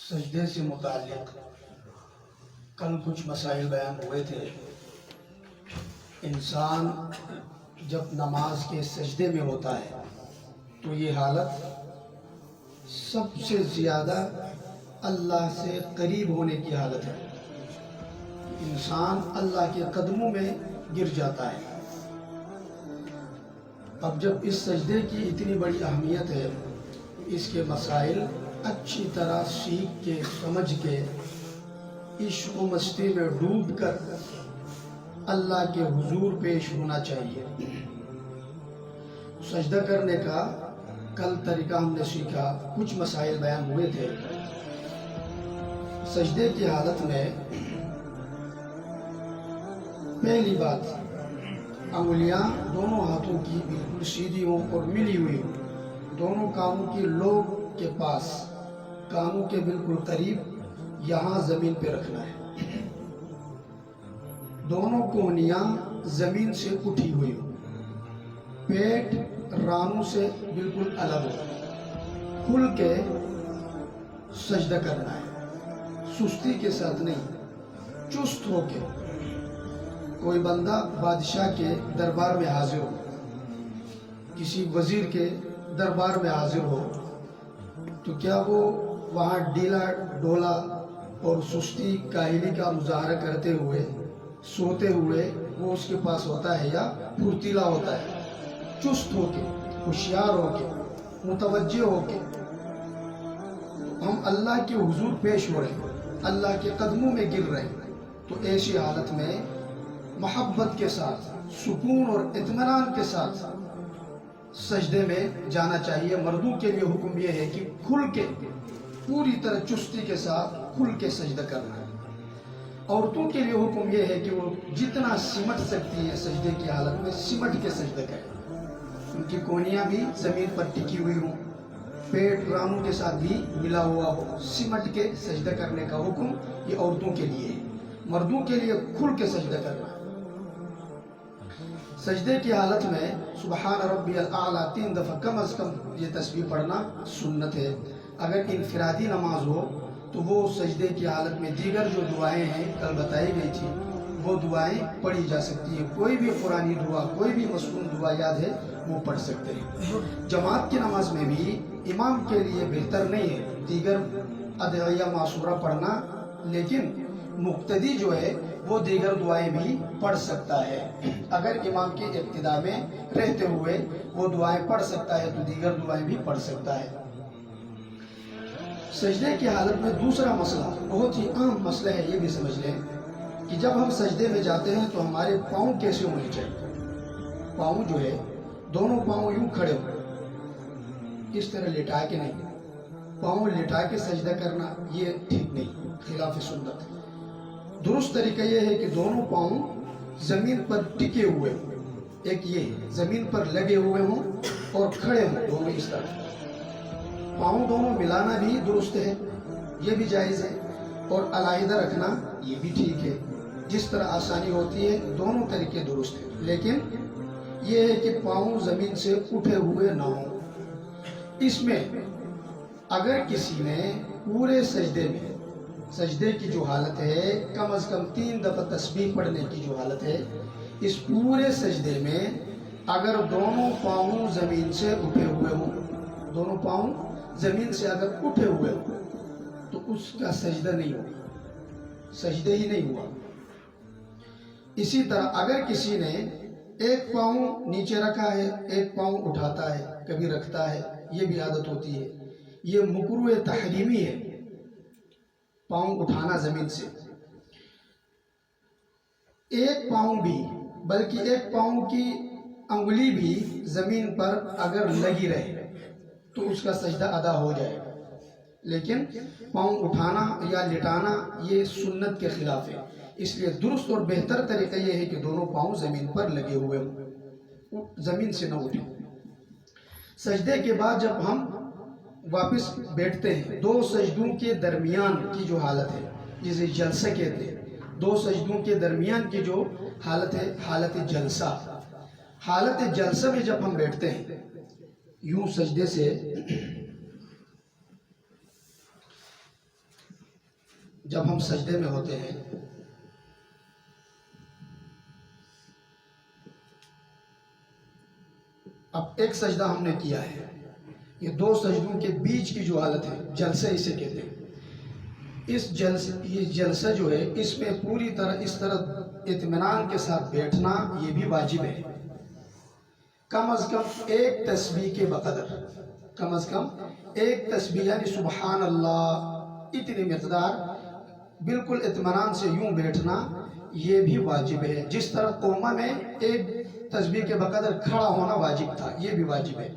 سجدے سے متعلق کل کچھ مسائل بیان ہوئے تھے۔ انسان جب نماز کے سجدے میں ہوتا ہے تو یہ حالت سب سے زیادہ اللہ سے قریب ہونے کی حالت ہے۔ انسان اللہ کے قدموں میں گر جاتا ہے۔ اب جب اس سجدے کی اتنی بڑی اہمیت ہے، اس کے مسائل اچھی طرح سیکھ کے سمجھ کے عشق و مستی میں ڈوب کر اللہ کے حضور پیش ہونا چاہیے۔ سجدہ کرنے کا کل طریقہ ہم نے سیکھا، کچھ مسائل بیان ہوئے تھے۔ سجدے کی حالت میں پہلی بات، انگلیاں دونوں ہاتھوں کی بالکل سیدھی ہوں اور ملی ہوئی ہوں، دونوں کانوں کی لوب کے پاس، کانوں کے بالکل قریب یہاں زمین پہ رکھنا ہے۔ دونوں کونیاں زمین سے اٹھی ہوئی ہوں، پیٹ رانوں سے بالکل الگ ہو، کھل کے سجدہ کرنا ہے، سستی کے ساتھ نہیں، چست ہو کے۔ کوئی بندہ بادشاہ کے دربار میں حاضر ہو، کسی وزیر کے دربار میں حاضر ہو، تو کیا وہ وہاں ڈھیلا ڈولا اور سستی کاہلی کا مظاہرہ کرتے ہوئے، سوتے ہوئے وہ اس کے پاس ہوتا ہے، یا پھرتیلا ہوتا ہے؟ چست ہو کے، ہوشیار ہو کے، متوجہ ہو کے ہم اللہ کے حضور پیش ہو رہے ہیں، اللہ کے قدموں میں گر رہے ہیں، تو ایسی حالت میں محبت کے ساتھ، سکون اور اطمینان کے ساتھ سجدے میں جانا چاہیے۔ مردوں کے لیے حکم یہ ہے کہ کھل کے، پوری طرح چستی کے ساتھ کھل کے سجدہ کرنا ہے۔ عورتوں کے لیے حکم یہ ہے کہ وہ جتنا سمٹ سکتی ہیں سجدے کی حالت میں سمٹ کے سجدہ کریں، ان کی کونیاں بھی زمین پر ٹکی ہوئی ہوں، پیٹ رانوں کے ساتھ بھی ملا ہوا ہو، سمٹ کے سجدہ کرنے کا حکم یہ عورتوں کے لیے ہے۔ مردوں کے لیے کھل کے سجدہ کرنا ہے۔ سجدے کی حالت میں سبحان ربی الاعلیٰ 3 دفعہ کم از کم یہ تسبیح پڑھنا سنت ہے۔ اگر انفرادی نماز ہو تو وہ سجدے کی حالت میں دیگر جو دعائیں ہیں کل بتائی گئی تھی وہ دعائیں پڑھی جا سکتی ہیں۔ کوئی بھی قرآنی دعا، کوئی بھی مسنون دعا یاد ہے وہ پڑھ سکتے ہیں۔ جماعت کی نماز میں بھی امام کے لیے بہتر نہیں ہے دیگر ادعیہ معصورہ پڑھنا، لیکن مقتدی جو ہے وہ دیگر دعائیں بھی پڑھ سکتا ہے۔ اگر امام کے ابتدا میں رہتے ہوئے وہ دعائیں پڑھ سکتا ہے تو دیگر دعائیں بھی پڑھ سکتا ہے۔ سجدے کی حالت میں دوسرا مسئلہ، بہت ہی اہم مسئلہ ہے، یہ بھی سمجھ لیں کہ جب ہم سجدے میں جاتے ہیں تو ہمارے پاؤں کیسے ہونے چاہیے۔ پاؤں جو ہے دونوں پاؤں یوں کھڑے ہو، اس طرح لٹا کے نہیں، پاؤں لٹا کے سجدہ کرنا یہ ٹھیک نہیں، خلاف سنت۔ درست طریقہ یہ ہے کہ دونوں پاؤں زمین پر ٹکے ہوئے ہوں، ایک یہ زمین پر لگے ہوئے ہوں اور کھڑے ہوں، دونوں اس طرح۔ پاؤں دونوں ملانا بھی درست ہے، یہ بھی جائز ہے، اور علیحدہ رکھنا یہ بھی ٹھیک ہے، جس طرح آسانی ہوتی ہے دونوں طریقے درست ہیں۔ لیکن یہ ہے کہ پاؤں زمین سے اٹھے ہوئے نہ ہوں۔ اس میں اگر کسی نے پورے سجدے کی جو حالت ہے، کم از کم 3 دفعہ تسبیح پڑھنے کی جو حالت ہے، اس پورے سجدے میں اگر دونوں پاؤں زمین سے اٹھے ہوئے ہوں، دونوں پاؤں زمین سے اگر اٹھے ہوئے ہوں تو اس کا سجدہ نہیں ہوا، سجدہ ہی نہیں ہوا۔ اسی طرح اگر کسی نے ایک پاؤں نیچے رکھا ہے، ایک پاؤں اٹھاتا ہے، کبھی رکھتا ہے، یہ بھی عادت ہوتی ہے، یہ مکروہ تحریمی ہے، پاؤں اٹھانا زمین سے۔ ایک پاؤں بھی، بلکہ ایک پاؤں کی انگلی بھی زمین پر اگر لگی رہے تو اس کا سجدہ ادا ہو جائے گا، لیکن پاؤں اٹھانا یا لٹانا یہ سنت کے خلاف ہے۔ اس لیے درست اور بہتر طریقہ یہ ہے کہ دونوں پاؤں زمین پر لگے ہوئے ہوں، زمین سے نہ اٹھیں۔ سجدے کے بعد جب ہم واپس بیٹھتے ہیں، 2 سجدوں کے درمیان کی جو حالت ہے جسے جلسہ کہتے ہیں، 2 سجدوں کے درمیان کی جو حالت ہے حالت جلسہ۔ حالت جلسہ میں جب ہم بیٹھتے ہیں یوں سجدے سے جب ہم سجدے میں ہوتے ہیں اب ایک سجدہ ہم نے کیا ہے، یہ دو سجدوں کے بیچ کی جو حالت ہے جلسہ اسے کہتے ہیں، یہ جلسہ جو ہے اس میں پوری طرح اس طرح اطمینان کے ساتھ بیٹھنا یہ بھی واجب ہے، کم از کم ایک تسبیح کے بقدر، کم از کم ایک تسبیح یعنی سبحان اللہ اتنی مقدار بالکل اطمینان سے یوں بیٹھنا یہ بھی واجب ہے، جس طرح قومہ میں ایک تسبیح کے بقدر کھڑا ہونا واجب تھا یہ بھی واجب ہے۔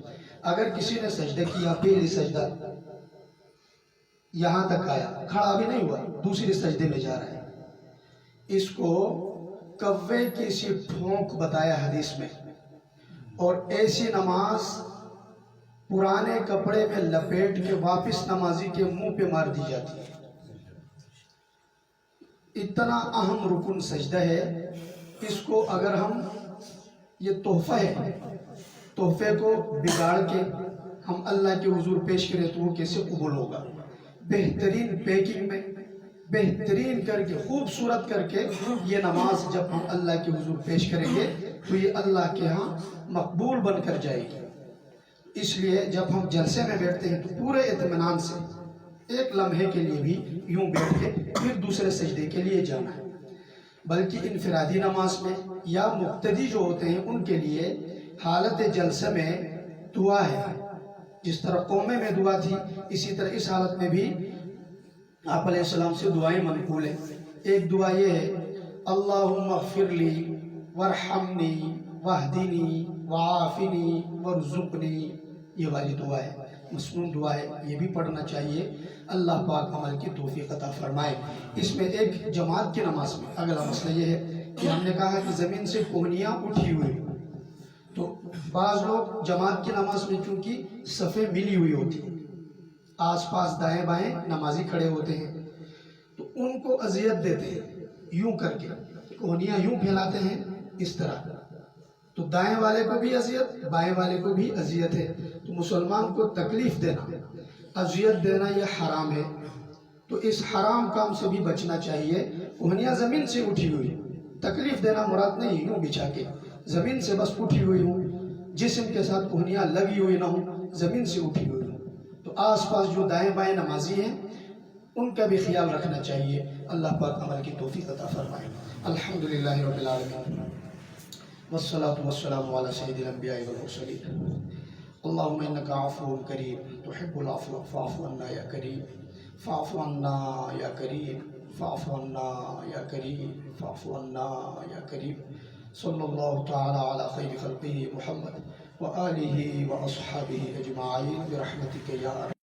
اگر کسی نے سجدہ کیا، پہلی سجدہ یہاں تک آیا، کھڑا بھی نہیں ہوا، دوسری سجدے میں جا رہا ہے، اس کو کوے کی سی پھونک بتایا حدیث میں، اور ایسی نماز پرانے کپڑے میں لپیٹ کے واپس نمازی کے منہ پہ مار دی جاتی ہے۔ اتنا اہم رکن سجدہ ہے، اس کو اگر ہم، یہ تحفہ ہے، تحفے کو بگاڑ کے ہم اللہ کے حضور پیش کریں تو وہ کیسے قبول ہوگا؟ بہترین پیکنگ میں بہترین کر کے خوبصورت کر کے یہ نماز جب ہم اللہ کے حضور پیش کریں گے تو یہ اللہ کے ہاں مقبول بن کر جائے گی۔ اس لیے جب ہم جلسے میں بیٹھتے ہیں تو پورے اطمینان سے ایک لمحے کے لیے بھی یوں بیٹھ کے پھر دوسرے سجدے کے لیے جانا ہے۔ بلکہ انفرادی نماز میں یا مقتدی جو ہوتے ہیں ان کے لیے حالت جلسہ میں دعا ہے، جس طرح قومے میں دعا تھی اسی طرح اس حالت میں بھی آپ علیہ السلام سے دعائیں منقول ہیں۔ ایک دعا یہ ہے اللہم اغفر لی وارحمنی واہدنی وعافنی وارزقنی، یہ والی دعا ہے، مسنون دعا ہے، یہ بھی پڑھنا چاہیے، اللہ پاک عمل کی توفیق عطا فرمائے۔ اس میں ایک جماعت کی نماز میں اگلا مسئلہ یہ ہے کہ ہم نے کہا کہ زمین سے کوہنیاں اٹھی ہوئی، تو بعض لوگ جماعت کی نماز میں چونکہ صفیں ملی ہوئی ہوتی ہیں، آس پاس دائیں بائیں نمازی کھڑے ہوتے ہیں تو ان کو اذیت دیتے ہیں، یوں کر کے کوہنیاں یوں پھیلاتے ہیں اس طرح، تو دائیں والے کو بھی اذیت بائیں والے کو بھی اذیت ہے، تو مسلمان کو تکلیف دینا، اذیت دینا یہ حرام ہے، تو اس حرام کام سے بھی بچنا چاہیے۔ کوہنیاں زمین سے اٹھی ہوئی، تکلیف دینا مراد نہیں، یوں بچھا کے زمین سے بس اٹھی ہوئی ہوں، جسم کے ساتھ کوہنیاں لگی ہوئی نہ ہوں، زمین سے اٹھی ہوئی ہوں، تو آس پاس جو دائیں بائیں نمازی ہیں ان کا بھی خیال رکھنا چاہیے، اللہ پاک عمل کی توفیق عطا فرمائے۔ الحمدللہ رب العالمین والصلاة والسلام علی سید الانبیاء والمرسلین اللہم انکا عفو کریم تحب العفو فاعف عنا یا کریم فاعف عنا یا کریم فاعف عنا یا کریم فاعف عنا یا کریم صلی اللہ تعالی علی خیر خلقہ محمد وآلہ واصحابہ اجمعین برحمتک یا